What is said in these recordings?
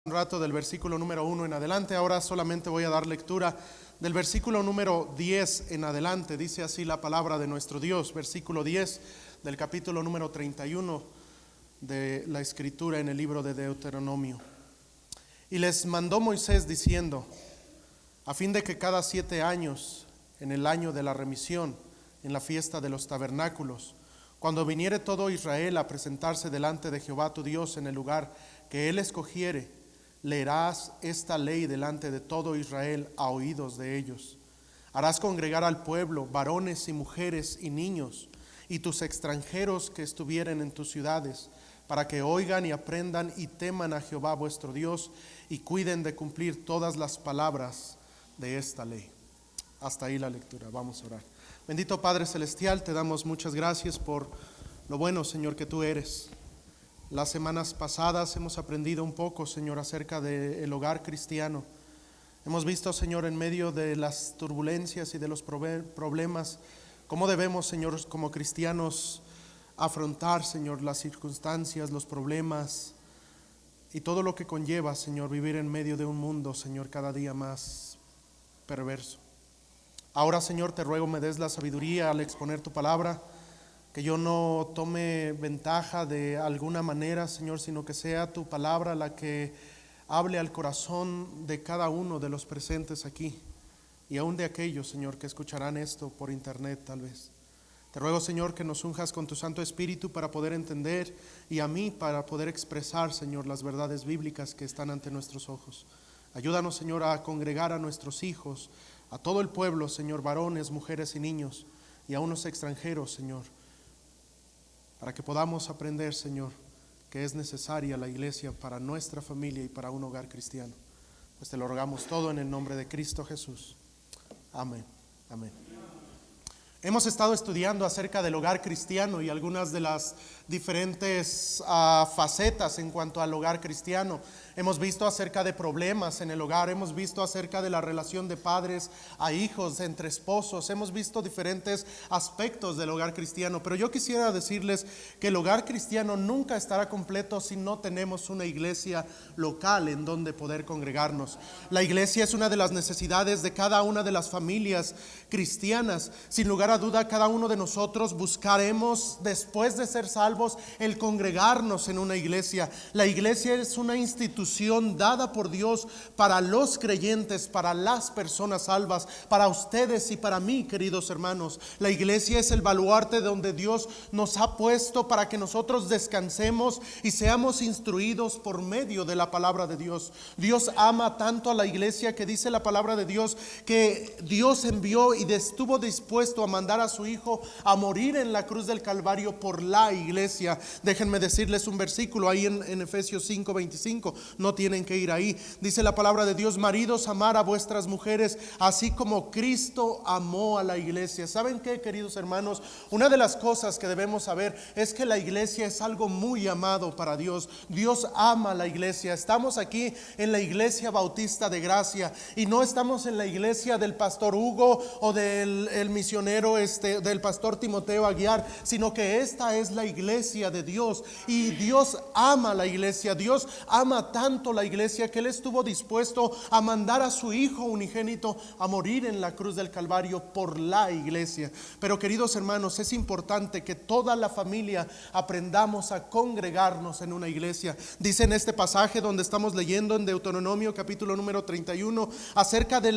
Un rato del versículo número 1 en adelante. Ahora solamente voy a dar lectura del versículo número 10 en adelante. Dice así la palabra de nuestro Dios, versículo 10 del capítulo número 31 de la escritura en el libro de Deuteronomio. Y les mandó Moisés diciendo, a fin de que cada 7 años, en el año de la remisión, en la fiesta de los tabernáculos, cuando viniere todo Israel a presentarse delante de Jehová tu Dios en el lugar que él escogiere, leerás esta ley delante de todo Israel a oídos de ellos. Harás congregar al pueblo, varones y mujeres y niños, y tus extranjeros que estuvieren en tus ciudades, para que oigan y aprendan y teman a Jehová vuestro Dios, y cuiden de cumplir todas las palabras de esta ley. Hasta ahí la lectura. Vamos a orar. Bendito Padre Celestial, te damos muchas gracias por lo bueno, Señor, que tú eres. Las semanas pasadas hemos aprendido un poco, Señor, acerca del hogar cristiano. Hemos visto, Señor, en medio de las turbulencias y de los problemas, cómo debemos, Señor, como cristianos, afrontar, Señor, las circunstancias, los problemas y todo lo que conlleva, Señor, vivir en medio de un mundo, Señor, cada día más perverso. Ahora, Señor, te ruego me des la sabiduría al exponer tu palabra, que yo no tome ventaja de alguna manera, Señor, sino que sea tu palabra la que hable al corazón de cada uno de los presentes aquí y aún de aquellos, Señor, que escucharán esto por internet tal vez. Te ruego, Señor, que nos unjas con tu Santo Espíritu para poder entender y a mí para poder expresar, Señor, las verdades bíblicas que están ante nuestros ojos. Ayúdanos, Señor, a congregar a nuestros hijos, a todo el pueblo, Señor, varones, mujeres y niños, y a unos extranjeros, Señor, para que podamos aprender, Señor, que es necesaria la iglesia para nuestra familia y para un hogar cristiano. Pues te lo rogamos todo en el nombre de Cristo Jesús. Amén. Amén. Hemos estado estudiando acerca del hogar cristiano y algunas de las diferentes facetas en cuanto al hogar cristiano. Hemos visto acerca de problemas en el hogar, hemos visto acerca de la relación de padres a hijos, entre esposos, hemos visto diferentes aspectos del hogar cristiano. Pero yo quisiera decirles que el hogar cristiano nunca estará completo si no tenemos una iglesia local en donde poder congregarnos. La iglesia es una de las necesidades de cada una de las familias cristianas. Sin lugar a duda, cada uno de nosotros buscaremos, después de ser salvos, el congregarnos en una iglesia. La iglesia es una institución dada por Dios para los creyentes, para las personas salvas, para ustedes y para mí, queridos hermanos. La iglesia es el baluarte donde Dios nos ha puesto para que nosotros descansemos y seamos instruidos por medio de la palabra de Dios. Dios ama tanto a la iglesia que dice la palabra de Dios que Dios envió y estuvo dispuesto a mandar a su Hijo a morir en la cruz del Calvario por la iglesia. Déjenme decirles un versículo ahí en Efesios 5:25. No tienen que ir ahí. Dice la palabra de Dios: maridos, amar a vuestras mujeres, así como Cristo amó a la iglesia. ¿Saben qué, queridos hermanos? Una de las cosas que debemos saber es que la iglesia es algo muy amado para Dios. Dios ama a la iglesia. Estamos aquí en la iglesia bautista de Gracia y no estamos en la iglesia del pastor Hugo o del misionero del pastor Timoteo Aguiar, sino que esta es la iglesia de Dios y Dios ama a la iglesia. Dios ama tanto la iglesia que Él estuvo dispuesto a mandar a su Hijo unigénito a morir en la cruz del Calvario por la iglesia. Pero, queridos hermanos, es importante que toda la familia aprendamos a congregarnos en una iglesia. Dice en este pasaje donde estamos leyendo en Deuteronomio capítulo número 31 acerca de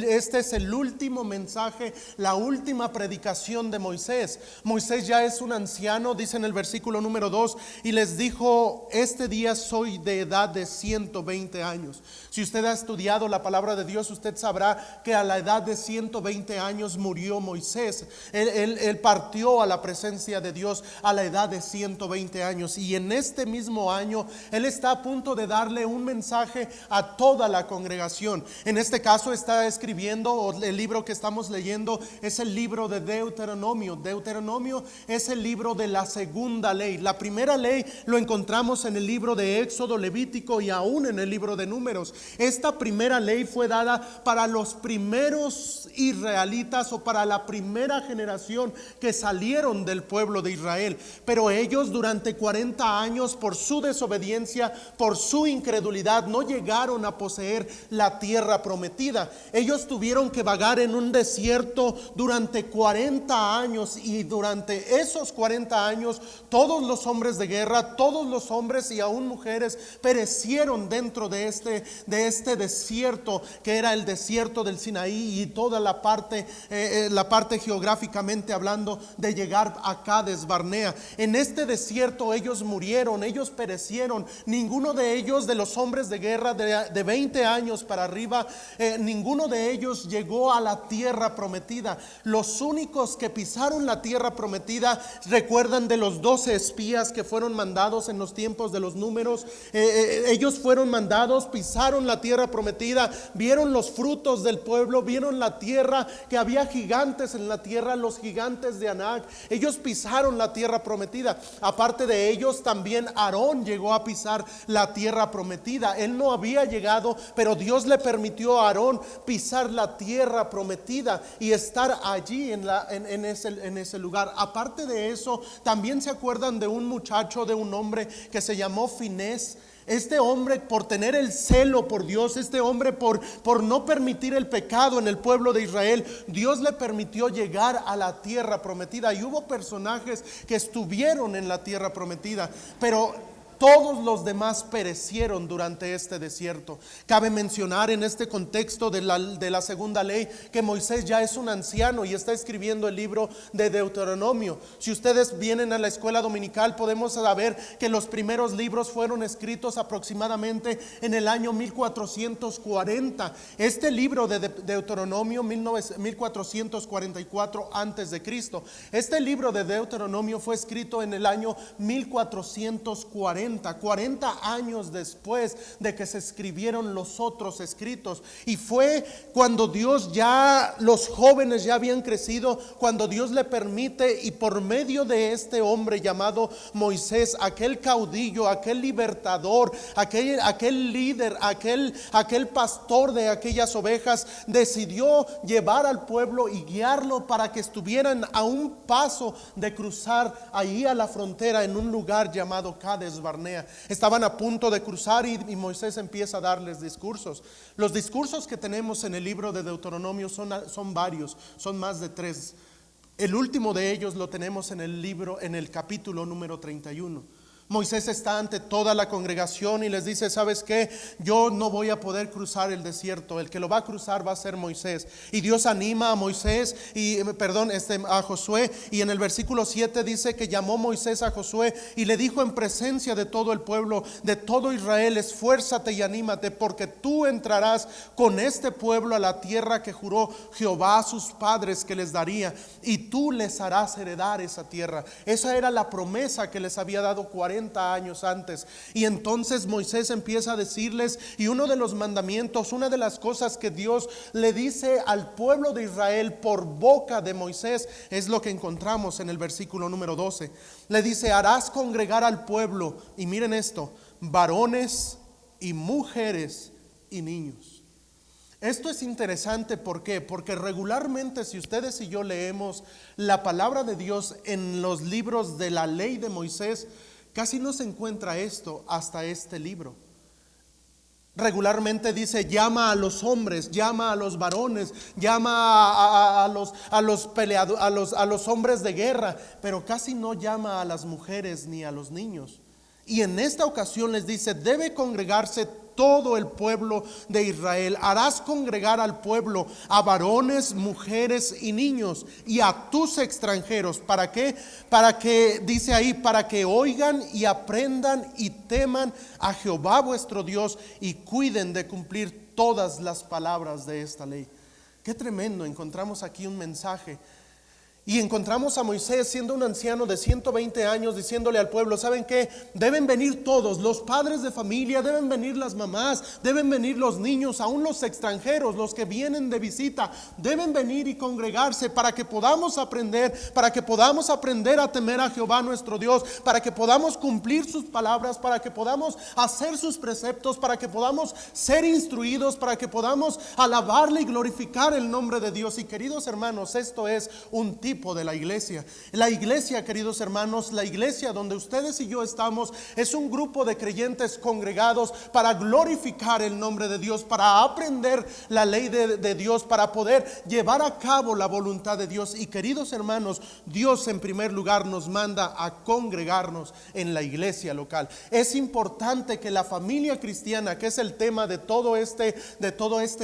este es el último mensaje, la última predicación de Moisés. Moisés ya es un anciano, dice en el versículo número 2, y les dijo: este día soy de edad de 120 años. Si usted ha estudiado la palabra de Dios, usted sabrá que a la edad de 120 años murió Moisés. Él partió a la presencia de Dios a la edad de 120 años, y en este mismo año él está a punto de darle un mensaje a toda la congregación. En este caso está escribiendo, o el libro que estamos leyendo es el libro libro de Deuteronomio. Deuteronomio es el libro de la segunda ley. La primera ley lo encontramos en el libro de Éxodo, Levítico y aún en el libro de Números. Esta primera ley fue dada para los primeros israelitas o para la primera generación que salieron del pueblo de Israel. Pero ellos durante 40 años, por su desobediencia, por su incredulidad, no llegaron a poseer la tierra prometida. Ellos tuvieron que vagar en un desierto durante 40 años, y durante esos 40 años todos los hombres de guerra, todos los hombres y aún mujeres perecieron dentro de este desierto, que era el desierto del Sinaí, y toda la parte geográficamente hablando de llegar a Cades Barnea. En este desierto ellos murieron, ellos perecieron. Ninguno de ellos, de los hombres de guerra de 20 años para arriba, ninguno de ellos llegó a la tierra prometida. Los únicos que pisaron la tierra prometida, recuerdan de los 12 espías que fueron mandados en los tiempos de los números. Ellos fueron mandados, pisaron la tierra prometida, vieron los frutos del pueblo, vieron la tierra, que había gigantes en la tierra, los gigantes de Anac. Ellos pisaron la tierra prometida. Aparte de ellos, también Aarón llegó a pisar la tierra prometida. Él no había llegado, pero Dios le permitió a Aarón pisar la tierra prometida y estar allí en ese lugar. Aparte de eso, también se acuerdan de un muchacho, de un hombre que se llamó Finés. Este hombre, por tener el celo por Dios, este hombre por no permitir el pecado en el pueblo de Israel, Dios le permitió llegar a la tierra prometida. Y hubo personajes que estuvieron en la tierra prometida, pero todos los demás perecieron durante este desierto. Cabe mencionar en este contexto de la segunda ley que Moisés ya es un anciano y está escribiendo el libro de Deuteronomio. Si ustedes vienen a la escuela dominical, podemos saber que los primeros libros fueron escritos aproximadamente en el año 1440. Este libro de Deuteronomio, 1444 antes de Cristo. Este libro de Deuteronomio fue escrito en el año 1440, 40 años después de que se escribieron los otros escritos. Y fue cuando Dios los jóvenes ya habían crecido, cuando Dios le permite, y por medio de este hombre llamado Moisés, aquel caudillo, aquel libertador, aquel líder, aquel pastor de aquellas ovejas, decidió llevar al pueblo y guiarlo para que estuvieran a un paso de cruzar ahí a la frontera, en un lugar llamado Cades Barnea. Estaban a punto de cruzar y Moisés empieza a darles discursos. Los discursos que tenemos en el libro de Deuteronomio son varios, son más de 3. El último de ellos lo tenemos en el capítulo número 31. Moisés está ante toda la congregación y les dice: ¿sabes qué? Yo no voy a poder cruzar el desierto. El que lo va a cruzar va a ser Moisés. Y Dios anima a Moisés a Josué. Y en el versículo 7 dice que llamó Moisés a Josué y le dijo en presencia de todo el pueblo, de todo Israel: esfuérzate y anímate, porque tú entrarás con este pueblo a la tierra que juró Jehová a sus padres que les daría, y tú les harás heredar esa tierra. Esa era la promesa que les había dado 40 años antes. Y entonces Moisés empieza a decirles, y uno de los mandamientos, una de las cosas que Dios le dice al pueblo de Israel por boca de Moisés, es lo que encontramos en el versículo número 12. Le dice: harás congregar al pueblo, y miren esto, varones y mujeres y niños. Esto es interesante, ¿por qué? Porque regularmente, si ustedes y yo leemos la palabra de Dios en los libros de la ley de Moisés, casi no se encuentra esto hasta este libro. Regularmente dice: llama a los hombres, llama a los varones, llama a los peleadores, a los hombres de guerra, pero casi no llama a las mujeres ni a los niños. Y en esta ocasión les dice: debe congregarse todo el pueblo de Israel. Harás congregar al pueblo, a varones, mujeres y niños, y a tus extranjeros. ¿Para qué? Para que, dice ahí, para que oigan y aprendan y teman a Jehová vuestro Dios, y cuiden de cumplir todas las palabras de esta ley. Qué tremendo. Encontramos aquí un mensaje. Y encontramos a Moisés siendo un anciano de 120 años diciéndole al pueblo: ¿saben qué? Deben venir todos, los padres de familia, deben venir las mamás, deben venir los niños, aún los extranjeros, los que vienen de visita, deben venir y congregarse para que podamos aprender, a temer a Jehová nuestro Dios, para que podamos cumplir sus palabras, para que podamos hacer sus preceptos, para que podamos ser instruidos, para que podamos alabarle y glorificar el nombre de Dios. Y queridos hermanos, esto es un tipo de la iglesia. La iglesia, queridos hermanos, la iglesia donde ustedes y yo estamos, es un grupo de creyentes congregados para glorificar el nombre de Dios, para aprender la ley de Dios, para poder llevar a cabo la voluntad de Dios. Y queridos hermanos, Dios en primer lugar nos manda a congregarnos en la iglesia local. Es importante que la familia cristiana, que es el tema de todo este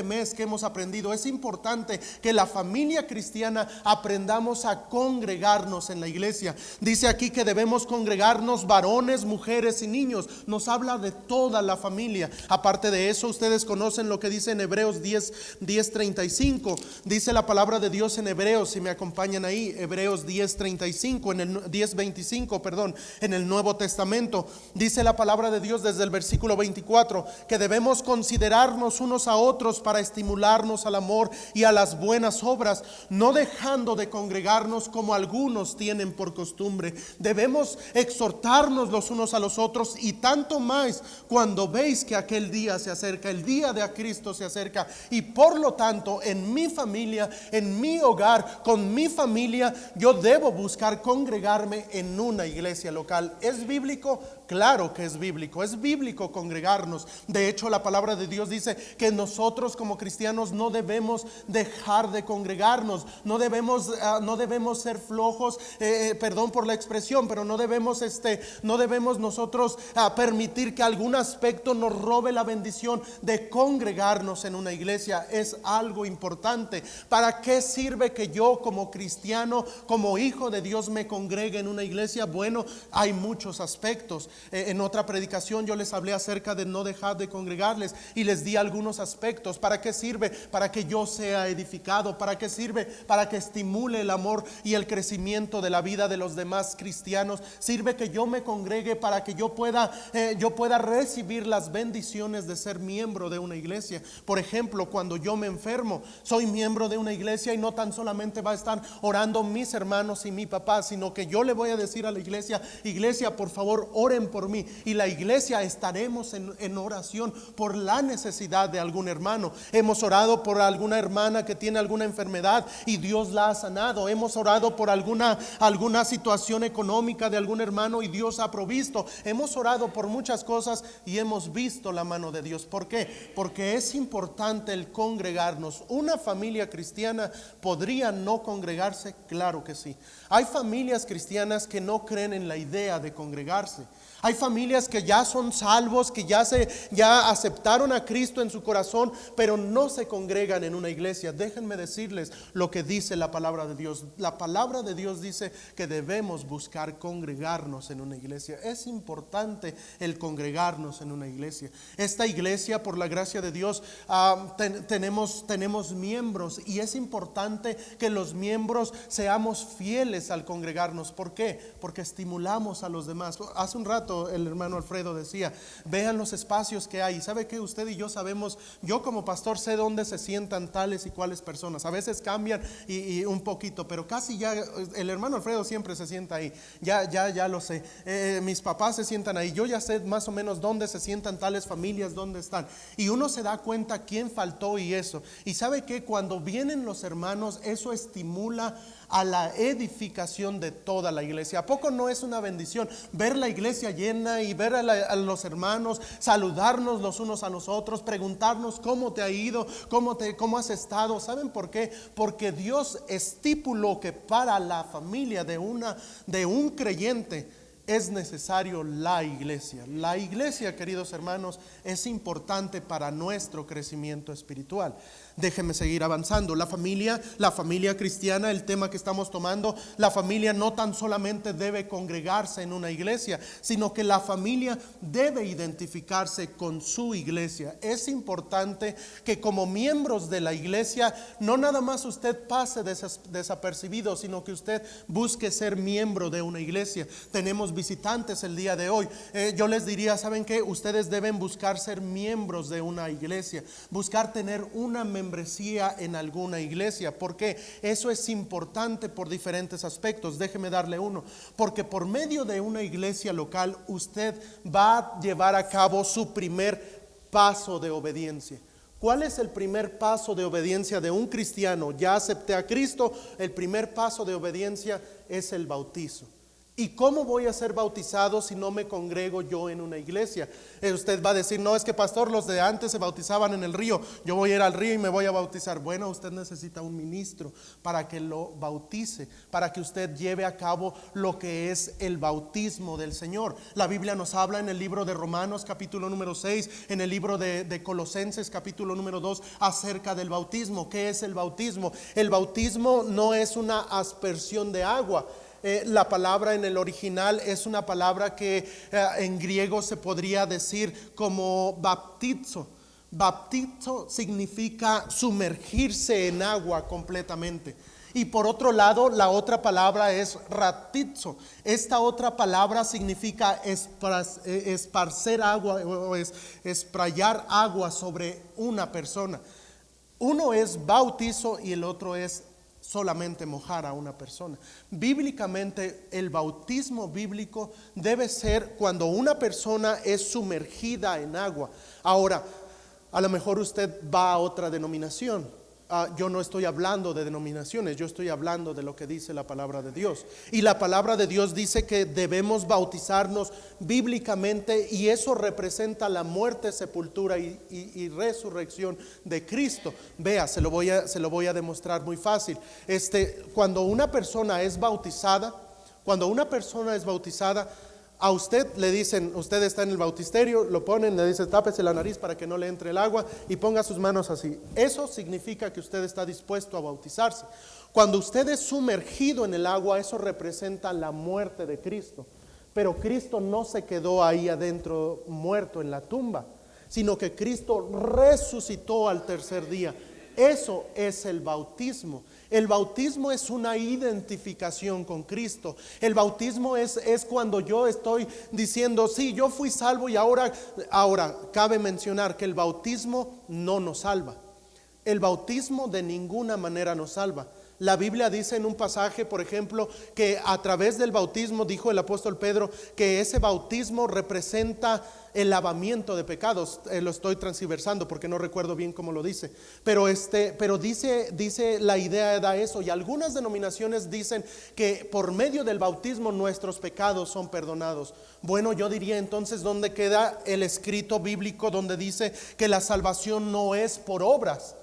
mes que hemos aprendido, es importante que la familia cristiana aprendamos a congregarnos en la iglesia. Dice aquí que debemos congregarnos varones, mujeres y niños. Nos habla de toda la familia. Aparte de eso, ustedes conocen lo que dice en Hebreos 10:35. Dice la palabra de Dios en Hebreos, si me acompañan ahí, Hebreos 10:35, en el 10:25, perdón, en el Nuevo Testamento. Dice la palabra de Dios desde el versículo 24 que debemos considerarnos unos a otros para estimularnos al amor y a las buenas obras, no dejando de congregarnos como algunos tienen por costumbre. Debemos exhortarnos los unos a los otros, y tanto más cuando veis que aquel día se acerca, el día de Cristo se acerca. Y por lo tanto, en mi familia, en mi hogar, con mi familia, yo debo buscar congregarme en una iglesia local. ¿Es bíblico? Claro que es bíblico congregarnos. De hecho, la palabra de Dios dice que nosotros como cristianos no debemos dejar de congregarnos, no debemos ser flojos, perdón por la expresión, pero no debemos nosotros permitir que algún aspecto nos robe la bendición de congregarnos en una iglesia. Es algo importante. ¿Para qué sirve que yo como cristiano, como hijo de Dios, me congregue en una iglesia? Bueno, hay muchos aspectos. En otra predicación yo les hablé acerca de no dejar de congregarles y les di algunos aspectos. ¿Para qué sirve? Para que yo sea edificado. ¿Para qué sirve? Para que estimule el amor y el crecimiento de la vida de los demás cristianos. Sirve que yo me congregue para que yo pueda recibir las bendiciones de ser miembro de una iglesia. Por ejemplo, cuando yo me enfermo, soy miembro de una iglesia, y no tan solamente va a estar orando mis hermanos y mi papá, sino que yo le voy a decir a la iglesia: iglesia, por favor, oren por mí. Y la iglesia estaremos en oración por la necesidad de algún hermano. Hemos orado por alguna hermana que tiene alguna enfermedad y Dios la ha sanado. Hemos orado por alguna situación económica de algún hermano y Dios ha provisto. Hemos orado por muchas cosas y hemos visto la mano de Dios. ¿Por qué? Porque es importante el congregarnos. ¿Una familia cristiana podría no congregarse? Claro que sí. Hay familias cristianas que no creen en la idea de congregarse. Hay familias que ya son salvos, que ya aceptaron a Cristo en su corazón, pero no se congregan en una iglesia. Déjenme decirles lo que dice la palabra de Dios. La palabra de Dios dice que debemos buscar congregarnos en una iglesia. Es importante el congregarnos en una iglesia. Esta iglesia, por la gracia de Dios, tenemos miembros, y es importante que los miembros seamos fieles al congregarnos. ¿Por qué? Porque estimulamos a los demás. Hace un rato el hermano Alfredo decía: vean los espacios que hay. ¿Sabe qué? Usted y yo sabemos, yo como pastor sé dónde se sientan tales y cuales personas. A veces cambian y un poquito, pero casi ya el hermano Alfredo siempre se sienta ahí. Ya lo sé. Mis papás se sientan ahí. Yo ya sé más o menos dónde se sientan tales familias, dónde están. Y uno se da cuenta quién faltó y eso. Y ¿sabe qué? Cuando vienen los hermanos, eso estimula a la edificación de toda la iglesia. ¿A poco no es una bendición ver la iglesia llena y ver a los hermanos, saludarnos los unos a los otros, preguntarnos cómo te ha ido, cómo has estado? ¿Saben por qué? Porque Dios estipuló que para la familia de un creyente es necesario la iglesia. La iglesia, queridos hermanos, es importante para nuestro crecimiento espiritual. Déjenme seguir avanzando. La familia cristiana, el tema que estamos tomando, la familia no tan solamente debe congregarse en una iglesia, sino que la familia debe identificarse con su iglesia. Es importante que como miembros de la iglesia, no nada más usted pase desapercibido, sino que usted busque ser miembro de una iglesia. Tenemos visitantes el día de hoy. Yo les diría, ¿saben qué? Ustedes deben buscar ser miembros de una iglesia, buscar tener una membresía en alguna iglesia, porque eso es importante por diferentes aspectos. Déjeme darle uno. Porque por medio de una iglesia local usted va a llevar a cabo su primer paso de obediencia. ¿Cuál es el primer paso de obediencia de un cristiano? Ya acepté a Cristo. El primer paso de obediencia es el bautizo. ¿Y cómo voy a ser bautizado si no me congrego yo en una iglesia? Usted va a decir, no, es que pastor, los de antes se bautizaban en el río, yo voy a ir al río y me voy a bautizar. Bueno, usted necesita un ministro para que lo bautice, para que usted lleve a cabo lo que es el bautismo del Señor. La Biblia nos habla en el libro de Romanos capítulo número 6, en el libro de Colosenses capítulo número 2 acerca del bautismo. ¿Qué es el bautismo? El bautismo no es una aspersión de agua. La palabra en el original es una palabra que en griego se podría decir como baptizo. Baptizo significa sumergirse en agua completamente. Y por otro lado, la otra palabra es ratizo. Esta otra palabra significa esparcer agua o esprayar agua sobre una persona. Uno es bautizo y el otro es solamente mojar a una persona. Bíblicamente, el bautismo bíblico debe ser cuando una persona es sumergida en agua. Ahora, a lo mejor usted va a otra denominación. Yo no estoy hablando de denominaciones, yo estoy hablando de lo que dice la palabra de Dios. Y la palabra de Dios dice que debemos bautizarnos bíblicamente, y eso representa la muerte, sepultura y resurrección de Cristo. Vea, se lo voy a demostrar muy fácil. Cuando una persona es bautizada, a usted le dicen, usted está en el bautisterio, lo ponen, le dicen tápese la nariz para que no le entre el agua y ponga sus manos así. Eso significa que usted está dispuesto a bautizarse. Cuando usted es sumergido en el agua, eso representa la muerte de Cristo. Pero Cristo no se quedó ahí adentro muerto en la tumba, sino que Cristo resucitó al tercer día. Eso es el bautismo. El bautismo es una identificación con Cristo. El bautismo es cuando yo estoy diciendo, sí, yo fui salvo y ahora cabe mencionar que el bautismo no nos salva. El bautismo de ninguna manera nos salva. La Biblia dice en un pasaje, por ejemplo, que a través del bautismo, dijo el apóstol Pedro, que ese bautismo representa el lavamiento de pecados. Lo estoy transversando porque no recuerdo bien cómo lo dice, pero dice la idea da eso. Y algunas denominaciones dicen que por medio del bautismo nuestros pecados son perdonados. Bueno, yo diría entonces, ¿dónde queda el escrito bíblico donde dice que la salvación no es por obras?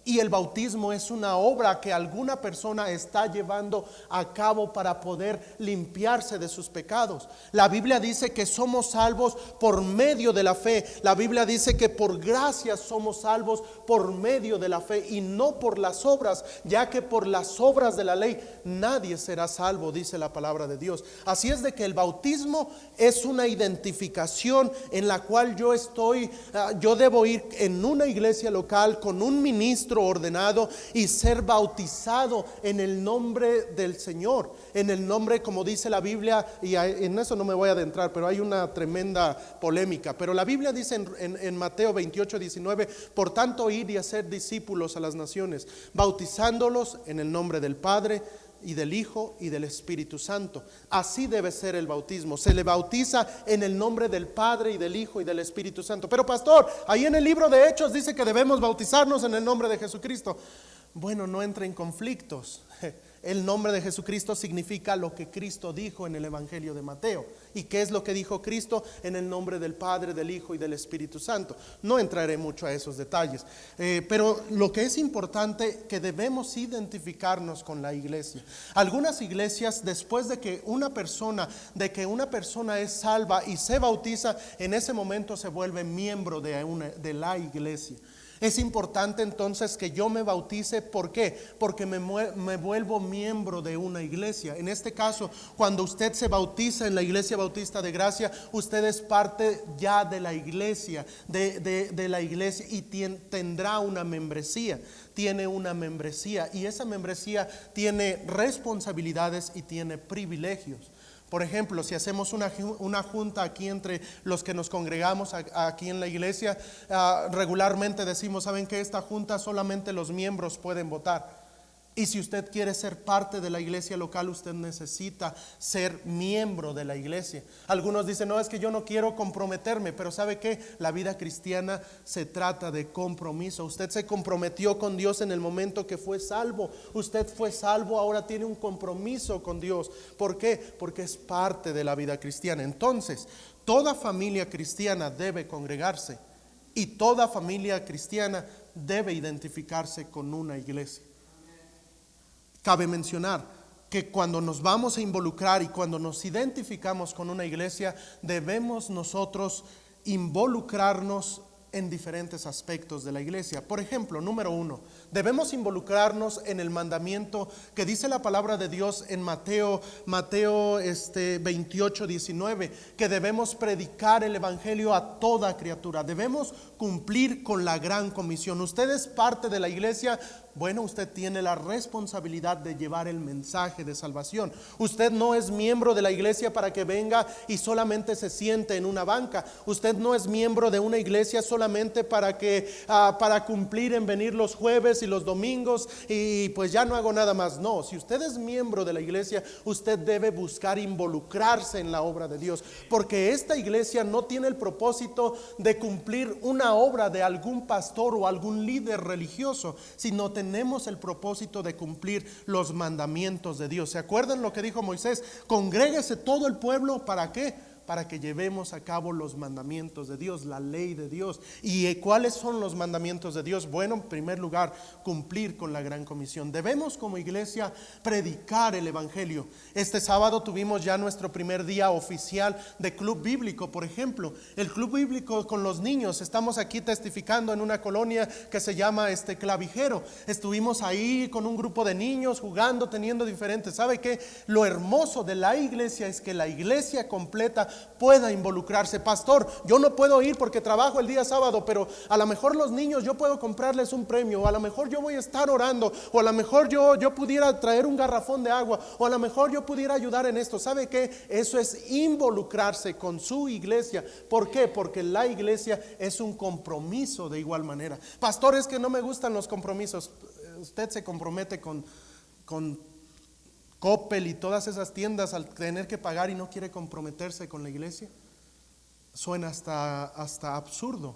Y el bautismo es una obra que alguna persona está llevando a cabo para poder limpiarse de sus pecados. La Biblia dice que somos salvos por medio de la fe. La Biblia dice que por gracia somos salvos por medio de la fe y no por las obras, ya que por las obras de la ley nadie será salvo, dice la palabra de Dios. Así es de que el bautismo es una identificación en la cual yo debo ir en una iglesia local con un ministro ordenado y ser bautizado en el nombre del Señor, en el nombre, como dice la Biblia, y en eso no me voy a adentrar, pero hay una tremenda polémica. Pero la Biblia dice en Mateo 28:19, por tanto id y hacer discípulos a las naciones, bautizándolos en el nombre del Padre y del Hijo y del Espíritu Santo. Así debe ser el bautismo. Se le bautiza en el nombre del Padre y del Hijo y del Espíritu Santo. Pero pastor, ahí en el libro de Hechos dice que debemos bautizarnos en el nombre de Jesucristo. Bueno, no entre en conflictos. El nombre de Jesucristo significa lo que Cristo dijo en el Evangelio de Mateo. ¿Y qué es lo que dijo Cristo? En el nombre del Padre, del Hijo y del Espíritu Santo. No entraré mucho a esos detalles, pero lo que es importante, que debemos identificarnos con la iglesia. Algunas iglesias, después de que una persona es salva y se bautiza, en ese momento se vuelve miembro de la iglesia. Es importante entonces que yo me bautice. ¿Por qué? Porque me vuelvo miembro de una iglesia. En este caso, cuando usted se bautiza en la Iglesia Bautista de Gracia, usted es parte ya de la iglesia, de la iglesia, y tendrá una membresía. Tiene una membresía, y esa membresía tiene responsabilidades y tiene privilegios. Por ejemplo, si hacemos una junta aquí entre los que nos congregamos aquí en la iglesia, regularmente decimos, ¿saben qué? Esta junta solamente los miembros pueden votar. Y si usted quiere ser parte de la iglesia local, usted necesita ser miembro de la iglesia. Algunos dicen, no, es que yo no quiero comprometerme, pero ¿sabe qué? La vida cristiana se trata de compromiso. Usted se comprometió con Dios en el momento que fue salvo. Usted fue salvo, ahora tiene un compromiso con Dios. ¿Por qué? Porque es parte de la vida cristiana. Entonces, toda familia cristiana debe congregarse, y toda familia cristiana debe identificarse con una iglesia. Cabe mencionar que cuando nos vamos a involucrar y cuando nos identificamos con una iglesia, debemos nosotros involucrarnos en diferentes aspectos de la iglesia. Por ejemplo, número 1, debemos involucrarnos en el mandamiento que dice la palabra de Dios en Mateo 28:19, que debemos predicar el evangelio a toda criatura. Debemos cumplir con la gran comisión. Usted es parte de la iglesia. Bueno, usted tiene la responsabilidad de llevar el mensaje de salvación. Usted no es miembro de la iglesia para que venga y solamente se siente en una banca. Usted no es miembro de una iglesia solamente para cumplir en venir los jueves y los domingos y pues ya no hago nada más. No, si usted es miembro de la iglesia, usted debe buscar involucrarse en la obra de Dios, porque esta iglesia no tiene el propósito de cumplir una obra de algún pastor o algún líder religioso, sino tenemos el propósito de cumplir los mandamientos de Dios. ¿Se acuerdan lo que dijo Moisés? Congréguese todo el pueblo. ¿Para qué? Para que llevemos a cabo los mandamientos de Dios, la ley de Dios. ¿Y cuáles son los mandamientos de Dios? Bueno, en primer lugar, cumplir con la gran comisión. Debemos como iglesia predicar el evangelio. Este sábado tuvimos ya nuestro primer día oficial de club bíblico. Por ejemplo, el club bíblico con los niños. Estamos aquí testificando en una colonia que se llama Clavijero. Estuvimos ahí con un grupo de niños jugando, teniendo diferentes. ¿Sabe qué? Lo hermoso de la iglesia es que la iglesia completa pueda involucrarse. Pastor, yo no puedo ir porque trabajo el día sábado, pero a lo mejor los niños yo puedo comprarles un premio, o a lo mejor yo voy a estar orando, o a lo mejor yo pudiera traer un garrafón de agua, o a lo mejor yo pudiera ayudar en esto. ¿Sabe qué? Eso es involucrarse con su iglesia. ¿Por qué? Porque la iglesia es un compromiso de igual manera. Pastor, es que no me gustan los compromisos. Usted se compromete con Coppel y todas esas tiendas al tener que pagar y no quiere comprometerse con la iglesia. Suena hasta absurdo,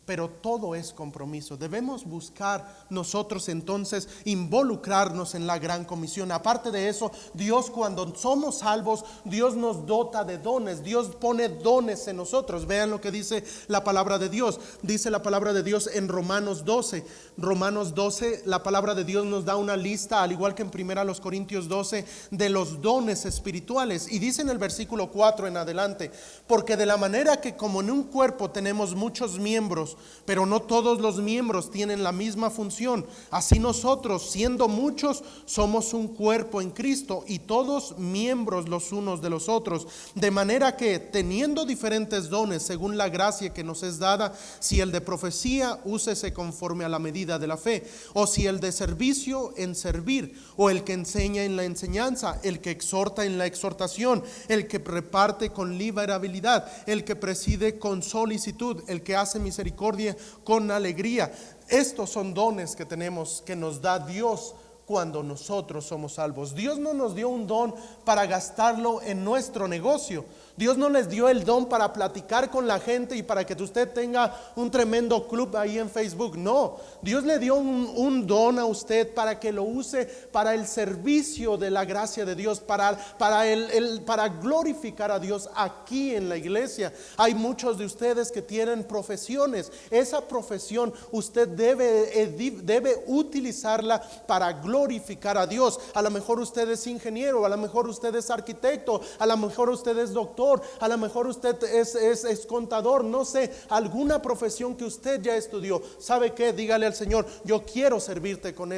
pero todo es compromiso. Debemos buscar nosotros entonces involucrarnos en la gran comisión. Aparte de eso, Dios, cuando somos salvos, Dios nos dota de dones. Dios pone dones en nosotros. Vean lo que dice la palabra de Dios. Dice la palabra de Dios en Romanos 12. Romanos 12, la palabra de Dios nos da una lista, al igual que en 1 Corintios 12, de los dones espirituales. Y dice en el versículo 4 en adelante: porque de la manera que como en un cuerpo tenemos muchos miembros, pero no todos los miembros tienen la misma función, así nosotros, siendo muchos, somos un cuerpo en Cristo, y todos miembros los unos de los otros. De manera que, teniendo diferentes dones según la gracia que nos es dada, si el de profecía, úsese conforme a la medida de la fe, o si el de servicio, en servir, o el que enseña en la enseñanza, el que exhorta en la exhortación, el que reparte con liberalidad, el que preside con solicitud, el que hace misericordia con alegría. Estos son dones que tenemos, que nos da Dios cuando nosotros somos salvos. Dios no nos dio un don para gastarlo en nuestro negocio. Dios no les dio el don para platicar con la gente y para que usted tenga un tremendo club ahí en Facebook. No, Dios le dio un don a usted para que lo use para el servicio de la gracia de Dios, para glorificar a Dios aquí en la iglesia. Hay muchos de ustedes que tienen profesiones. Esa profesión usted debe utilizarla para glorificar a Dios. A lo mejor usted es ingeniero, a lo mejor usted es arquitecto, a lo mejor usted es doctor, a lo mejor usted es contador, no sé, alguna profesión que usted ya estudió. ¿Sabe qué? Dígale al Señor: yo quiero servirte con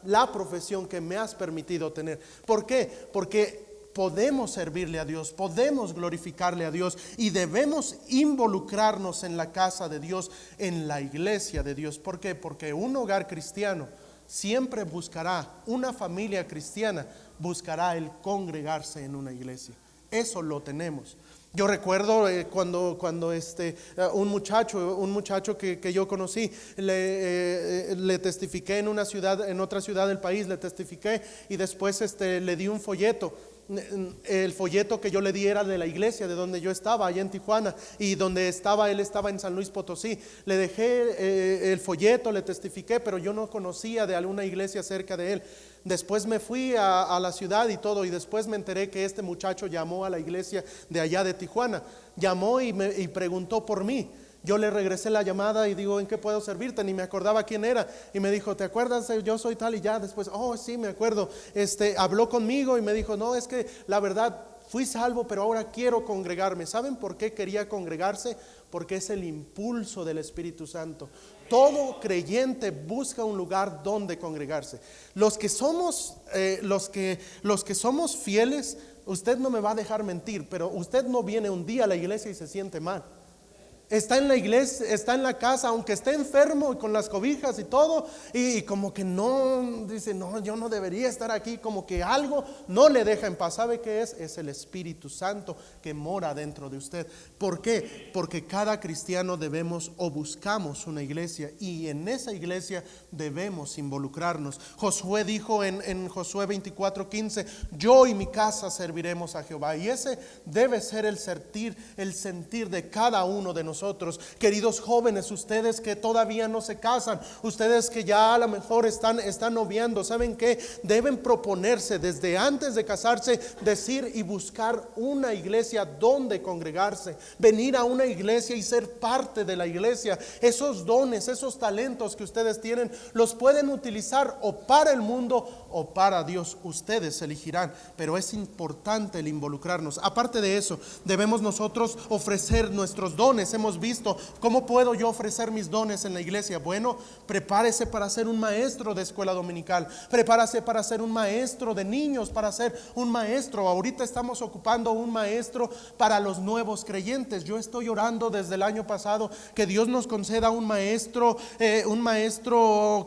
la profesión que me has permitido tener. ¿Por qué? Porque podemos servirle a Dios, podemos glorificarle a Dios y debemos involucrarnos en la casa de Dios, en la iglesia de Dios. ¿Por qué? Porque un hogar cristiano siempre buscará, una familia cristiana buscará el congregarse en una iglesia. Eso lo tenemos. Yo recuerdo cuando un muchacho que yo conocí, le testifiqué en otra ciudad del país, le testifiqué y después le di un folleto. El folleto que yo le di era de la iglesia de donde yo estaba, allá en Tijuana, y donde él estaba en San Luis Potosí. Le dejé el folleto, le testifiqué, pero yo no conocía de alguna iglesia cerca de él. Después me fui a la ciudad y todo, y después me enteré que este muchacho llamó a la iglesia de allá de Tijuana, llamó y preguntó por mí. Yo le regresé la llamada y digo: ¿en qué puedo servirte? Ni me acordaba quién era. Y me dijo: ¿te acuerdas? Yo soy tal. Y ya después, oh sí, me acuerdo. Habló conmigo y me dijo: no, es que la verdad fui salvo, pero ahora quiero congregarme. ¿Saben por qué quería congregarse? Porque es el impulso del Espíritu Santo. Todo creyente busca un lugar donde congregarse. Los que somos fieles, usted no me va a dejar mentir, pero usted no viene un día a la iglesia y se siente mal. Está en la iglesia, está en la casa, aunque esté enfermo y con las cobijas y todo, y como que no, dice: no, yo no debería estar aquí, como que algo no le deja en paz. ¿Sabe qué es? Es el Espíritu Santo que mora dentro de usted. ¿Por qué? Porque cada cristiano debemos o buscamos una iglesia, y en esa iglesia debemos involucrarnos. Josué dijo en Josué 24:15: yo y mi casa serviremos a Jehová. Y ese debe ser el sentir de cada uno de nosotros. Queridos jóvenes, ustedes que todavía no se casan, ustedes que ya a lo mejor están noviando, ¿saben qué? Deben proponerse desde antes de casarse, decir y buscar una iglesia donde congregarse, venir a una iglesia y ser parte de la iglesia. Esos dones, esos talentos que ustedes tienen, los pueden utilizar o para el mundo o para Dios. Ustedes elegirán, pero es importante el involucrarnos. Aparte de eso, debemos nosotros ofrecer nuestros dones. Hemos visto cómo puedo yo ofrecer mis dones en la iglesia. Bueno, prepárese para ser un maestro de escuela dominical, prepárese para ser un maestro de niños, para ser un maestro. Ahorita estamos ocupando un maestro para los nuevos creyentes. Yo estoy orando desde el año pasado que Dios nos conceda un maestro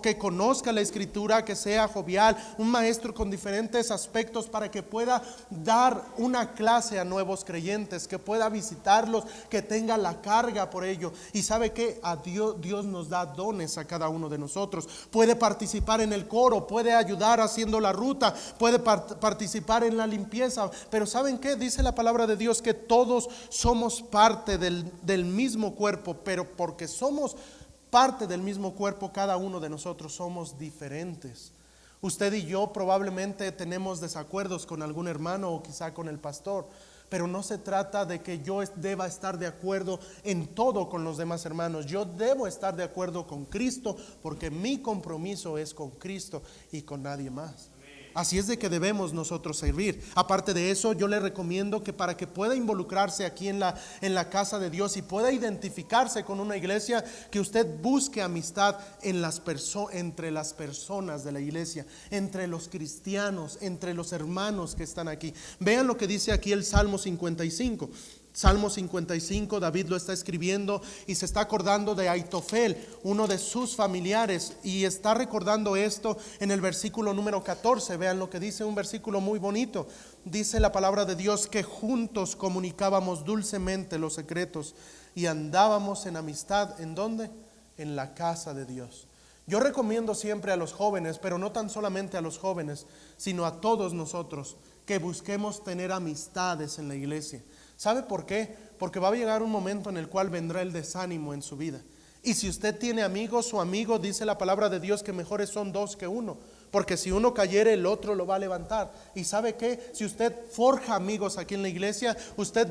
que conozca la escritura, que sea jovial, un maestro con diferentes aspectos, para que pueda dar una clase a nuevos creyentes, que pueda visitarlos, que tenga la carga por ello. Y sabe que a Dios nos da dones a cada uno de nosotros. Puede participar en el coro, puede ayudar haciendo la ruta, puede participar en la limpieza. Pero ¿saben qué? Dice la palabra de Dios que todos somos parte del mismo cuerpo, pero porque somos parte del mismo cuerpo, cada uno de nosotros somos diferentes. Usted y yo probablemente tenemos desacuerdos con algún hermano o quizá con el pastor, pero no se trata de que yo deba estar de acuerdo en todo con los demás hermanos. Yo debo estar de acuerdo con Cristo, porque mi compromiso es con Cristo y con nadie más. Así es de que debemos nosotros servir. Aparte de eso, yo le recomiendo que para que pueda involucrarse aquí en la casa de Dios y pueda identificarse con una iglesia, que usted busque amistad entre las personas de la iglesia, entre los cristianos, entre los hermanos que están aquí. Vean lo que dice aquí el Salmo 55. Salmo 55, David lo está escribiendo y se está acordando de Aitofel, uno de sus familiares, y está recordando esto en el versículo número 14. Vean lo que dice, un versículo muy bonito. Dice la palabra de Dios que juntos comunicábamos dulcemente los secretos y andábamos en amistad. ¿En dónde? En la casa de Dios. Yo recomiendo siempre a los jóvenes, pero no tan solamente a los jóvenes, sino a todos nosotros, que busquemos tener amistades en la iglesia. ¿Sabe por qué? Porque va a llegar un momento en el cual vendrá el desánimo en su vida. Y si usted tiene amigos, su amigo, dice la palabra de Dios que mejores son dos que uno. Porque si uno cayere, el otro lo va a levantar. Y ¿sabe qué? Si usted forja amigos aquí en la iglesia, usted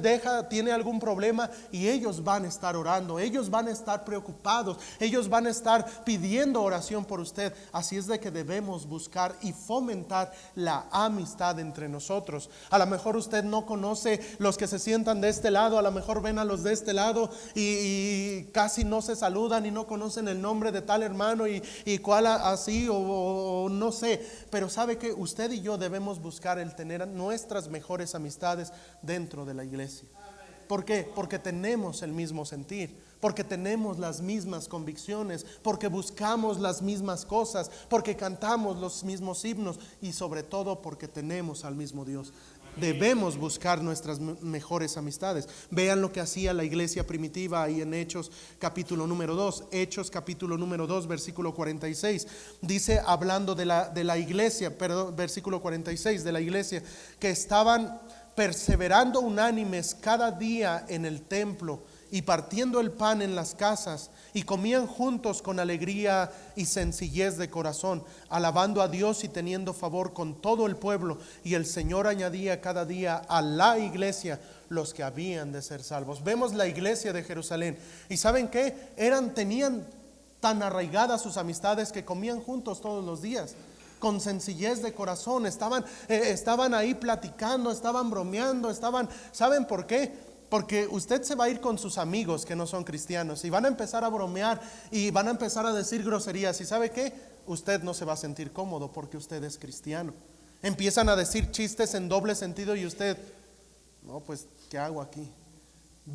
tiene algún problema y ellos van a estar orando, ellos van a estar preocupados, ellos van a estar pidiendo oración por usted. Así es de que debemos buscar y fomentar la amistad entre nosotros. A lo mejor usted no conoce los que se sientan de este lado, a lo mejor ven a los de este lado y casi no se saludan y no conocen el nombre de tal hermano y cuál así o no sé, pero sabe que usted y yo debemos buscar el tener nuestras mejores amistades dentro de la iglesia. ¿Por qué? Porque tenemos el mismo sentir, porque tenemos las mismas convicciones, porque buscamos las mismas cosas, porque cantamos los mismos himnos y sobre todo porque tenemos al mismo Dios. Debemos buscar nuestras mejores amistades. Vean lo que hacía la iglesia primitiva ahí en Hechos capítulo número 2. Hechos capítulo número 2 versículo 46. Dice, hablando de la iglesia, perdón, versículo 46, de la iglesia, que estaban perseverando unánimes cada día en el templo y partiendo el pan en las casas, y comían juntos con alegría y sencillez de corazón, alabando a Dios y teniendo favor con todo el pueblo. Y el Señor añadía cada día a la iglesia los que habían de ser salvos. Vemos la iglesia de Jerusalén. ¿Y saben qué? Tenían tan arraigadas sus amistades que comían juntos todos los días, con sencillez de corazón. Estaban ahí platicando, estaban bromeando, ¿saben por qué? Porque usted se va a ir con sus amigos que no son cristianos y van a empezar a bromear y van a empezar a decir groserías. ¿Y sabe qué? Usted no se va a sentir cómodo porque usted es cristiano. Empiezan a decir chistes en doble sentido y usted, no, pues, ¿qué hago aquí?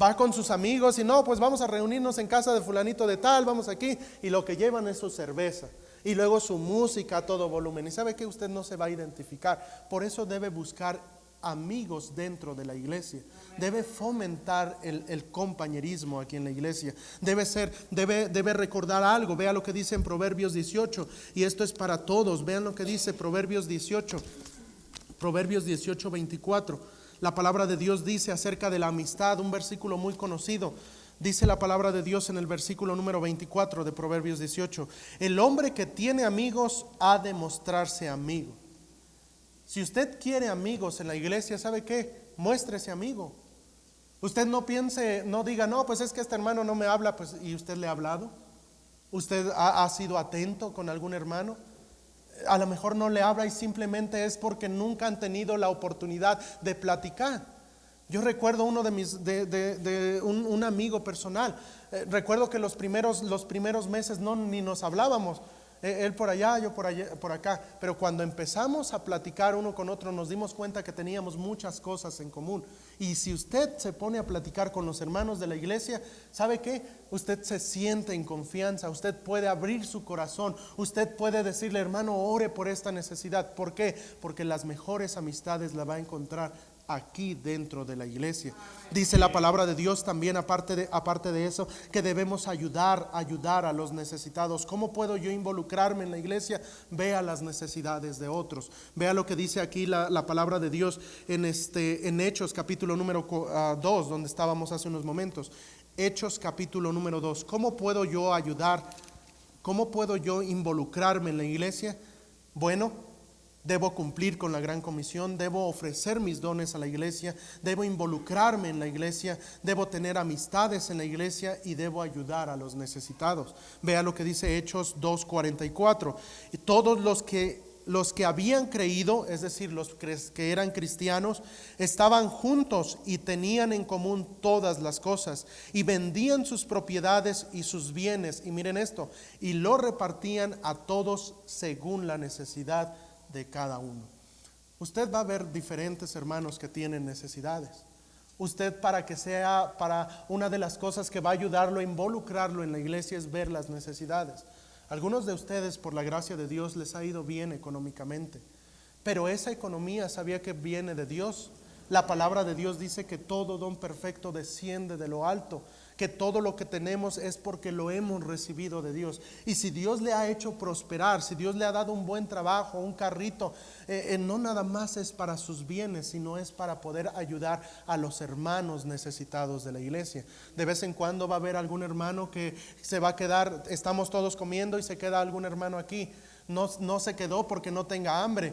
Va con sus amigos y no, pues vamos a reunirnos en casa de fulanito de tal, vamos aquí, y lo que llevan es su cerveza y luego su música a todo volumen. ¿Y sabe qué? Usted no se va a identificar. Por eso debe buscar amigos dentro de la iglesia. Debe fomentar el compañerismo aquí en la iglesia. Debe recordar algo. Vea lo que dice en Proverbios 18, y esto es para todos. Vean lo que dice Proverbios 18, Proverbios 18, 24. La palabra de Dios dice acerca de la amistad, un versículo muy conocido. Dice la palabra de Dios en el versículo número 24 de Proverbios 18: el hombre que tiene amigos ha de mostrarse amigo. Si usted quiere amigos en la iglesia, ¿sabe qué? Muéstrese amigo. Usted no piense, no diga, no, pues es que este hermano no me habla, pues, ¿y usted le ha hablado? ¿Usted ha sido atento con algún hermano? A lo mejor no le habla y simplemente es porque nunca han tenido la oportunidad de platicar. Yo recuerdo uno de un amigo personal. Recuerdo que los primeros meses ni nos hablábamos. Él por allá, yo por acá. Pero cuando empezamos a platicar uno con otro, nos dimos cuenta que teníamos muchas cosas en común. Y si usted se pone a platicar con los hermanos de la iglesia, ¿sabe qué? Usted se siente en confianza, usted puede abrir su corazón, usted puede decirle, hermano, ore por esta necesidad. ¿Por qué? Porque las mejores amistades las va a encontrar aquí dentro de la iglesia. Dice la palabra de Dios también, aparte de eso, que debemos ayudar a los necesitados. ¿Cómo puedo yo involucrarme en la iglesia? Vea las necesidades de otros. Vea lo que dice aquí la palabra de Dios en Hechos capítulo número 2, donde estábamos hace unos momentos. Hechos capítulo número 2. ¿Cómo puedo yo ayudar? ¿Cómo puedo yo involucrarme en la iglesia? Bueno, debo cumplir con la gran comisión, debo ofrecer mis dones a la iglesia, debo involucrarme en la iglesia, debo tener amistades en la iglesia y debo ayudar a los necesitados. Vea lo que dice Hechos 2:44. Y todos los que habían creído, es decir, los que eran cristianos, estaban juntos y tenían en común todas las cosas, y vendían sus propiedades y sus bienes, y miren esto, y lo repartían a todos según la necesidad de cada uno. Usted va a ver diferentes hermanos que tienen necesidades. Usted, para una de las cosas que va a ayudarlo a involucrarlo en la iglesia es ver las necesidades. Algunos de ustedes, por la gracia de Dios, les ha ido bien económicamente, pero esa economía, ¿sabía que viene de Dios? La palabra de Dios dice que todo don perfecto desciende de lo alto, que todo lo que tenemos es porque lo hemos recibido de Dios. Y si Dios le ha hecho prosperar, si Dios le ha dado un buen trabajo, un carrito, no nada más es para sus bienes, sino es para poder ayudar a los hermanos necesitados de la iglesia. De vez en cuando va a haber algún hermano que se va a quedar, estamos todos comiendo y se queda algún hermano aquí. No se quedó porque no tenga hambre,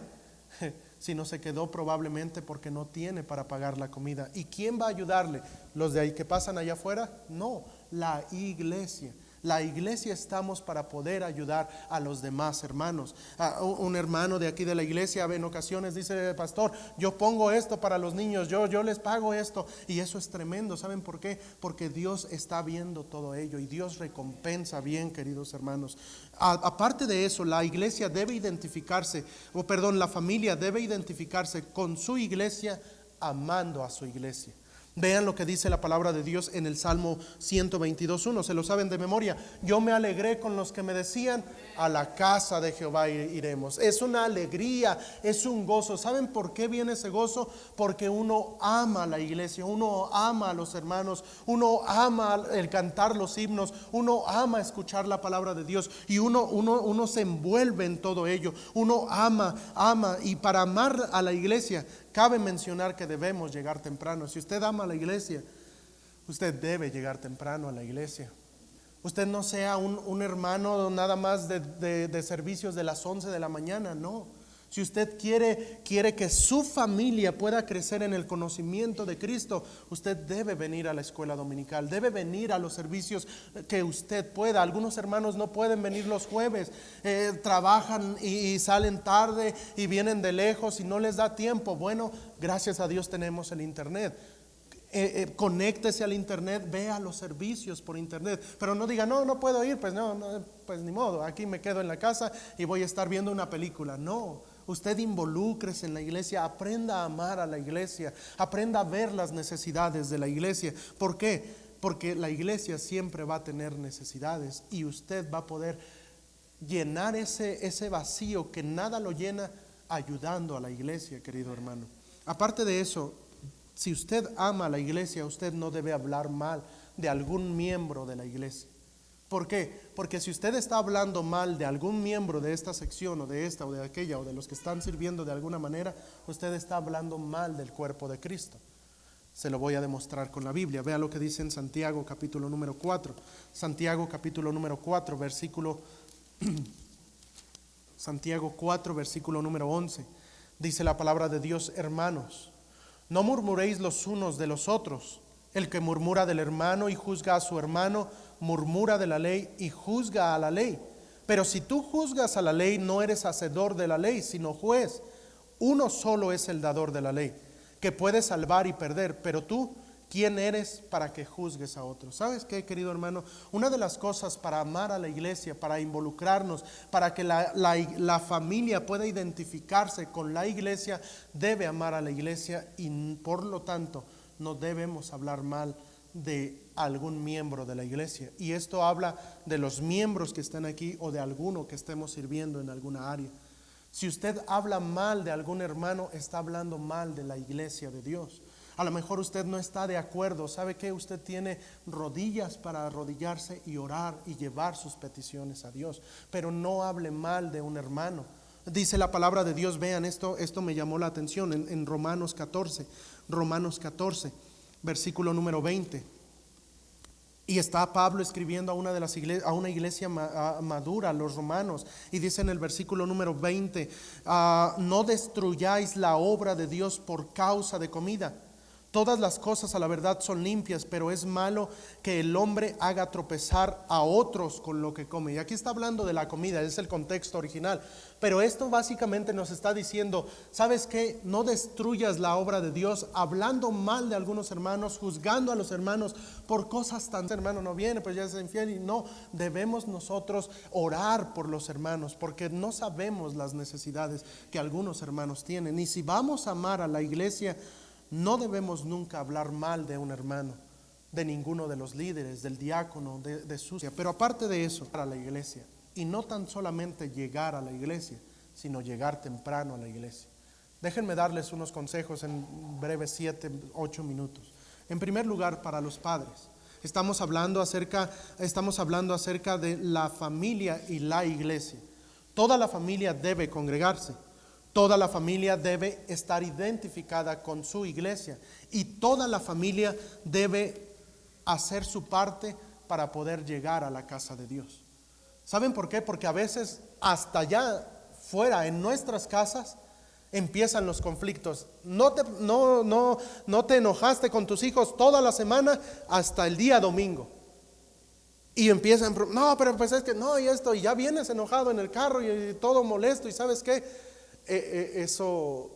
sino se quedó probablemente porque no tiene para pagar la comida. ¿Y quién va a ayudarle? ¿Los de ahí que pasan allá afuera? No, la iglesia. La iglesia estamos para poder ayudar a los demás hermanos. Un hermano de aquí de la iglesia en ocasiones dice: pastor, yo pongo esto para los niños, yo les pago esto. Y eso es tremendo. ¿Saben por qué? Porque Dios está viendo todo ello y Dios recompensa bien, queridos hermanos. Aparte de eso, la iglesia debe identificarse, la familia debe identificarse con su iglesia, amando a su iglesia. Vean lo que dice la palabra de Dios en el Salmo 122:1. Se lo saben de memoria. Yo me alegré con los que me decían: a la casa de Jehová iremos. Es una alegría, es un gozo. ¿Saben por qué viene ese gozo? Porque uno ama a la iglesia, uno ama a los hermanos, uno ama el cantar los himnos, uno ama escuchar la palabra de Dios y uno se envuelve en todo ello. Uno ama, y para amar a la iglesia cabe mencionar que debemos llegar temprano. Si usted ama a la iglesia, usted debe llegar temprano a la iglesia. Usted no sea un hermano nada más de servicios de las 11 de la mañana, no. Si usted quiere que su familia pueda crecer en el conocimiento de Cristo, usted debe venir a la escuela dominical, debe venir a los servicios que usted pueda. Algunos hermanos no pueden venir los jueves, trabajan y salen tarde y vienen de lejos y no les da tiempo. Bueno, gracias a Dios tenemos el internet. Conéctese al internet, vea los servicios por internet, pero no diga: no puedo ir, pues pues ni modo, aquí me quedo en la casa y voy a estar viendo una película. No, usted involúcrese en la iglesia, aprenda a amar a la iglesia, aprenda a ver las necesidades de la iglesia. ¿Por qué? Porque la iglesia siempre va a tener necesidades y usted va a poder llenar ese vacío que nada lo llena, ayudando a la iglesia, querido hermano. Aparte de eso, si usted ama a la iglesia, usted no debe hablar mal de algún miembro de la iglesia. ¿Por qué? Porque si usted está hablando mal de algún miembro de esta sección o de esta o de aquella o de los que están sirviendo de alguna manera, usted está hablando mal del cuerpo de Cristo. Se lo voy a demostrar con la Biblia. Vea lo que dice en Santiago capítulo número 4. Santiago capítulo número 4, versículo Santiago 4, versículo número 11. Dice la palabra de Dios: hermanos, no murmuréis los unos de los otros. El que murmura del hermano y juzga a su hermano, murmura de la ley y juzga a la ley. Pero si tú juzgas a la ley, no eres hacedor de la ley, sino juez. Uno solo es el dador de la ley, que puede salvar y perder. Pero tú, ¿quién eres para que juzgues a otros? ¿Sabes qué, querido hermano? Una de las cosas para amar a la iglesia, para involucrarnos, para que la familia pueda identificarse con la iglesia, debe amar a la iglesia y por lo tanto no debemos hablar mal de algún miembro de la iglesia. Y esto habla de los miembros que están aquí o de alguno que estemos sirviendo en alguna área. Si usted habla mal de algún hermano, está hablando mal de la iglesia de Dios. A lo mejor usted no está de acuerdo. ¿Sabe qué? Usted tiene rodillas para arrodillarse y orar y llevar sus peticiones a Dios, pero no hable mal de un hermano. Dice la palabra de Dios, vean esto me llamó la atención en Romanos 14, versículo número 20. Y está Pablo escribiendo a una iglesia madura, a los romanos, y dice en el versículo número 20: no destruyáis la obra de Dios por causa de comida. Todas las cosas a la verdad son limpias, pero es malo que el hombre haga tropezar a otros con lo que come. Y aquí está hablando de la comida, es el contexto original. Pero esto básicamente nos está diciendo: ¿sabes qué? No destruyas la obra de Dios hablando mal de algunos hermanos, juzgando a los hermanos por cosas tan... hermano no viene, pues ya es infiel. Y no, debemos nosotros orar por los hermanos, porque no sabemos las necesidades que algunos hermanos tienen. Y si vamos a amar a la iglesia, no debemos nunca hablar mal de un hermano, de ninguno de los líderes, del diácono, de su... Pero aparte de eso, para la iglesia, y no tan solamente llegar a la iglesia, sino llegar temprano a la iglesia. Déjenme darles unos consejos en breves 7, 8 minutos. En primer lugar, para los padres. Estamos hablando acerca de la familia y la iglesia. Toda la familia debe congregarse. Toda la familia debe estar identificada con su iglesia. Y toda la familia debe hacer su parte para poder llegar a la casa de Dios. ¿Saben por qué? Porque a veces hasta allá fuera, en nuestras casas, empiezan los conflictos. No te enojaste con tus hijos toda la semana hasta el día domingo. Y empiezan, no, pero pues es que no, y esto, y ya vienes enojado en el carro y todo molesto, y ¿sabes qué? Eso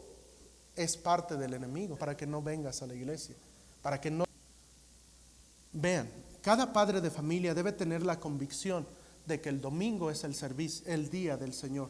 es parte del enemigo, para que no vengas a la iglesia, para que no. Vean, cada padre de familia debe tener la convicción de que el domingo es el servicio, el día del Señor.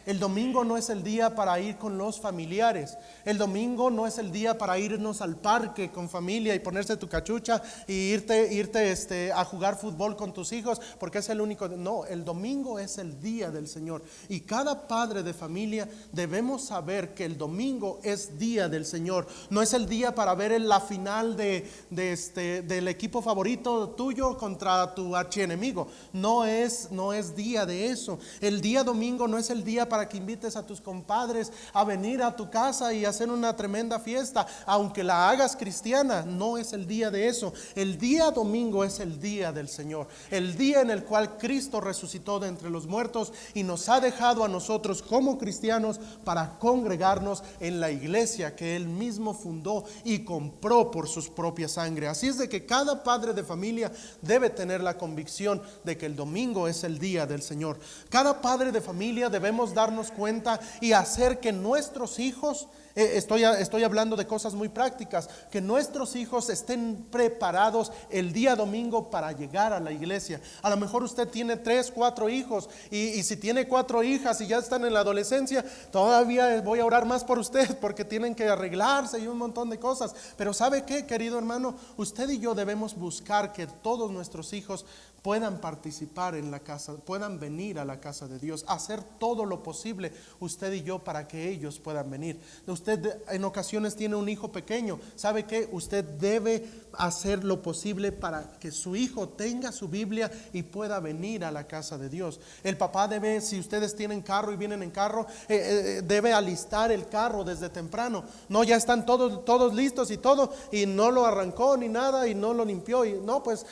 El domingo no es el día para ir con los familiares. El domingo no es el día para irnos al parque con familia y ponerse tu cachucha y irte a jugar fútbol con tus hijos, porque es el único. No, el domingo es el día del Señor. Y cada padre de familia debemos saber que el domingo es día del Señor. No es el día para ver la final del equipo favorito tuyo contra tu archienemigo. No es día de eso. El día domingo no es el día para que invites a tus compadres a venir a tu casa y hacer una tremenda fiesta, aunque la hagas cristiana. No es el día de eso. El día domingo es el día del Señor, el día en el cual Cristo resucitó de entre los muertos y nos ha dejado a nosotros como cristianos para congregarnos en la iglesia que Él mismo fundó y compró por su propia sangre. Así es de que cada padre de familia debe tener la convicción de que el domingo es el día del Señor. Cada padre de familia debemos darnos cuenta y hacer que nuestros hijos, estoy hablando de cosas muy prácticas, que nuestros hijos estén preparados el día domingo para llegar a la iglesia. A lo mejor usted tiene 3, 4 hijos y si tiene 4 hijas y ya están en la adolescencia, todavía voy a orar más por usted, porque tienen que arreglarse y un montón de cosas. Pero ¿sabe qué, querido hermano? Usted y yo debemos buscar que todos nuestros hijos puedan participar en la casa, puedan venir a la casa de Dios, hacer todo lo posible usted y yo para que ellos puedan venir. Usted en ocasiones tiene un hijo pequeño, ¿sabe qué? Usted debe hacer lo posible para que su hijo tenga su Biblia y pueda venir a la casa de Dios. El papá debe, si ustedes tienen carro y vienen en carro, debe alistar el carro desde temprano. No, ya están todos listos y todo, y no lo arrancó ni nada y no lo limpió, y no, pues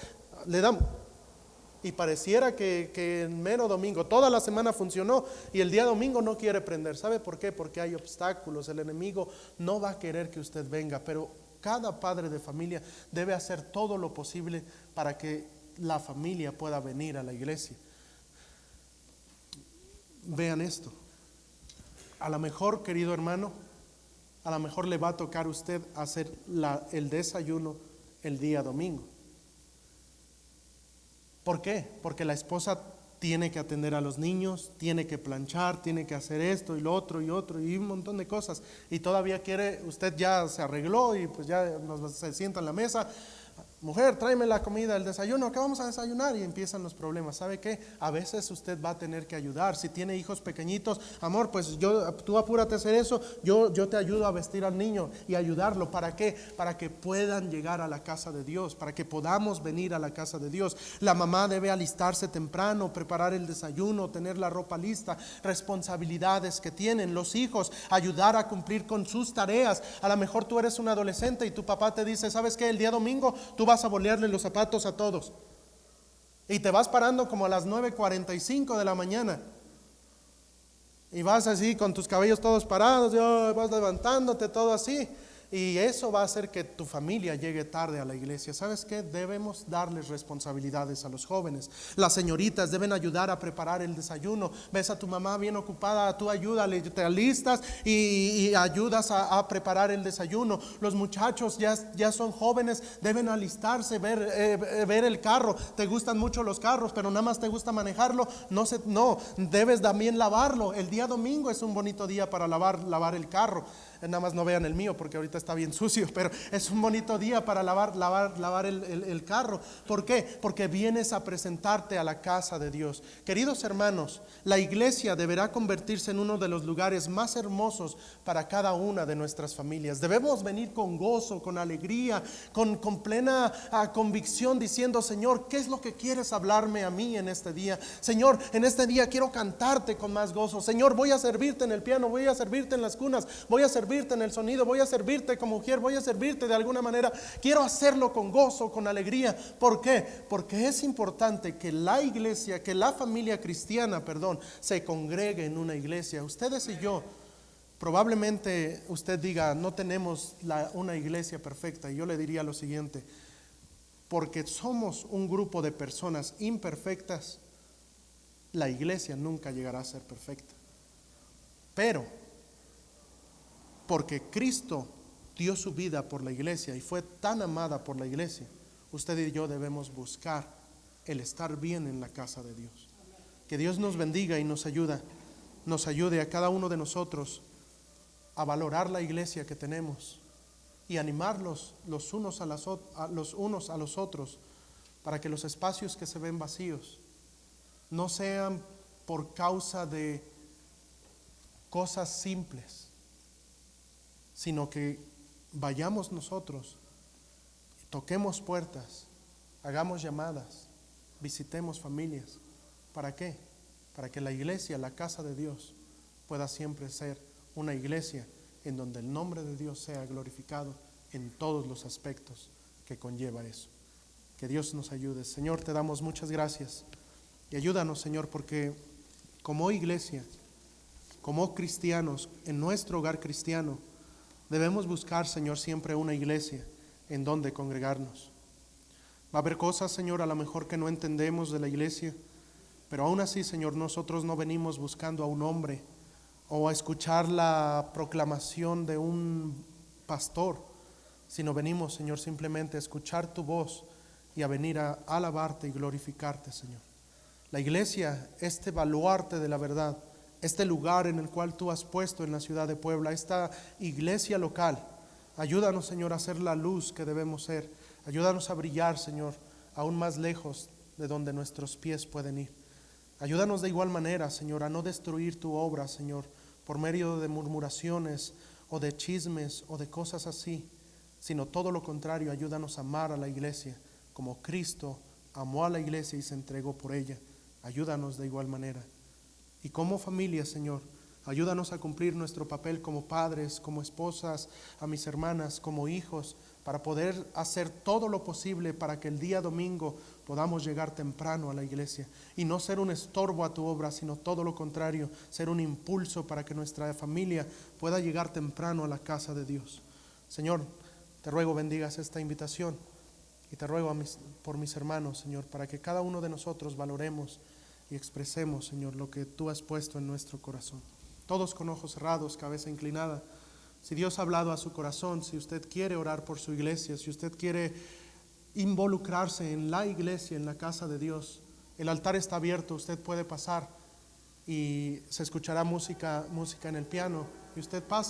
le damos. Y pareciera que en mero domingo, toda la semana funcionó y el día domingo no quiere prender. ¿Sabe por qué? Porque hay obstáculos. El enemigo no va a querer que usted venga, pero cada padre de familia debe hacer todo lo posible para que la familia pueda venir a la iglesia. Vean esto. A lo mejor, querido hermano, a lo mejor le va a tocar a usted hacer el desayuno el día domingo. ¿Por qué? Porque la esposa tiene que atender a los niños, tiene que planchar, tiene que hacer esto y lo otro y otro y un montón de cosas. Y todavía quiere, usted ya se arregló y pues ya se sienta en la mesa. Mujer, tráeme la comida, el desayuno, ¿qué vamos a desayunar? Y empiezan los problemas. ¿Sabe qué? A veces usted va a tener que ayudar. Si tiene hijos pequeñitos, amor, pues tú apúrate a hacer eso, yo te ayudo a vestir al niño y ayudarlo. ¿Para qué? Para que puedan llegar a la casa de Dios, para que podamos venir a la casa de Dios. La mamá debe alistarse temprano, preparar el desayuno, tener la ropa lista, responsabilidades que tienen los hijos, ayudar a cumplir con sus tareas. A lo mejor tú eres un adolescente y tu papá te dice, ¿sabes qué? El día domingo tú vas a bolearle los zapatos a todos y te vas parando como a las 9:45 de la mañana y vas así con tus cabellos todos parados, vas levantándote todo así, y eso va a hacer que tu familia llegue tarde a la iglesia. ¿Sabes qué? Debemos darles responsabilidades a los jóvenes. Las señoritas deben ayudar a preparar el desayuno. Ves a tu mamá bien ocupada, tú ayúdale, te alistas y ayudas a preparar el desayuno. Los muchachos ya son jóvenes, deben alistarse, ver el carro. Te gustan mucho los carros, pero nada más te gusta manejarlo. No, debes también lavarlo. El día domingo es un bonito día para lavar el carro. Nada más no vean el mío porque ahorita está bien sucio, pero es un bonito día para lavar el carro. ¿Por qué? Porque vienes a presentarte a la casa de Dios. Queridos hermanos, la iglesia deberá convertirse en uno de los lugares más hermosos para cada una de nuestras familias. Debemos venir con gozo, con alegría, con plena convicción, diciendo: Señor, ¿qué es lo que quieres hablarme a mí en este día? Señor, en este día quiero cantarte con más gozo. Señor, voy a servirte en el piano, voy a servirte en las cunas, voy a servirte en el sonido, voy a servirte como mujer, voy a servirte de alguna manera. Quiero hacerlo con gozo, con alegría. ¿Por qué? Porque es importante que la iglesia, que la familia cristiana, se congregue en una iglesia. Ustedes y yo, probablemente usted diga: no tenemos una iglesia perfecta. Y yo le diría lo siguiente: porque somos un grupo de personas imperfectas, la iglesia nunca llegará a ser perfecta. Pero porque Cristo dio su vida por la iglesia y fue tan amada por la iglesia, usted y yo debemos buscar el estar bien en la casa de Dios. Que Dios nos bendiga y nos ayude a cada uno de nosotros a valorar la iglesia que tenemos y animarlos los unos a los otros, para que los espacios que se ven vacíos no sean por causa de cosas simples, sino que vayamos nosotros, toquemos puertas, hagamos llamadas, visitemos familias. ¿Para qué? Para que la iglesia, la casa de Dios, pueda siempre ser una iglesia en donde el nombre de Dios sea glorificado en todos los aspectos que conlleva eso. Que Dios nos ayude. Señor, te damos muchas gracias y ayúdanos, Señor, porque como iglesia, como cristianos, en nuestro hogar cristiano, debemos buscar, Señor, siempre una iglesia en donde congregarnos. Va a haber cosas, Señor, a lo mejor que no entendemos de la iglesia, pero aún así, Señor, nosotros no venimos buscando a un hombre o a escuchar la proclamación de un pastor, sino venimos, Señor, simplemente a escuchar tu voz y a venir a alabarte y glorificarte, Señor. La iglesia, este baluarte de la verdad, este lugar en el cual tú has puesto en la ciudad de Puebla, esta iglesia local, ayúdanos, Señor, a ser la luz que debemos ser. Ayúdanos a brillar, Señor, aún más lejos de donde nuestros pies pueden ir. Ayúdanos de igual manera, Señor, a no destruir tu obra, Señor, por medio de murmuraciones o de chismes o de cosas así, sino todo lo contrario. Ayúdanos a amar a la iglesia como Cristo amó a la iglesia y se entregó por ella. Ayúdanos de igual manera. Y como familia, Señor, ayúdanos a cumplir nuestro papel como padres, como esposas, a mis hermanas, como hijos, para poder hacer todo lo posible para que el día domingo podamos llegar temprano a la iglesia y no ser un estorbo a tu obra, sino todo lo contrario, ser un impulso para que nuestra familia pueda llegar temprano a la casa de Dios. Señor, te ruego bendigas esta invitación y te ruego por mis hermanos, Señor, para que cada uno de nosotros valoremos y expresemos, Señor, lo que tú has puesto en nuestro corazón. Todos con ojos cerrados, cabeza inclinada. Si Dios ha hablado a su corazón, si usted quiere orar por su iglesia, si usted quiere involucrarse en la iglesia, en la casa de Dios, el altar está abierto, usted puede pasar y se escuchará música en el piano y usted pasa.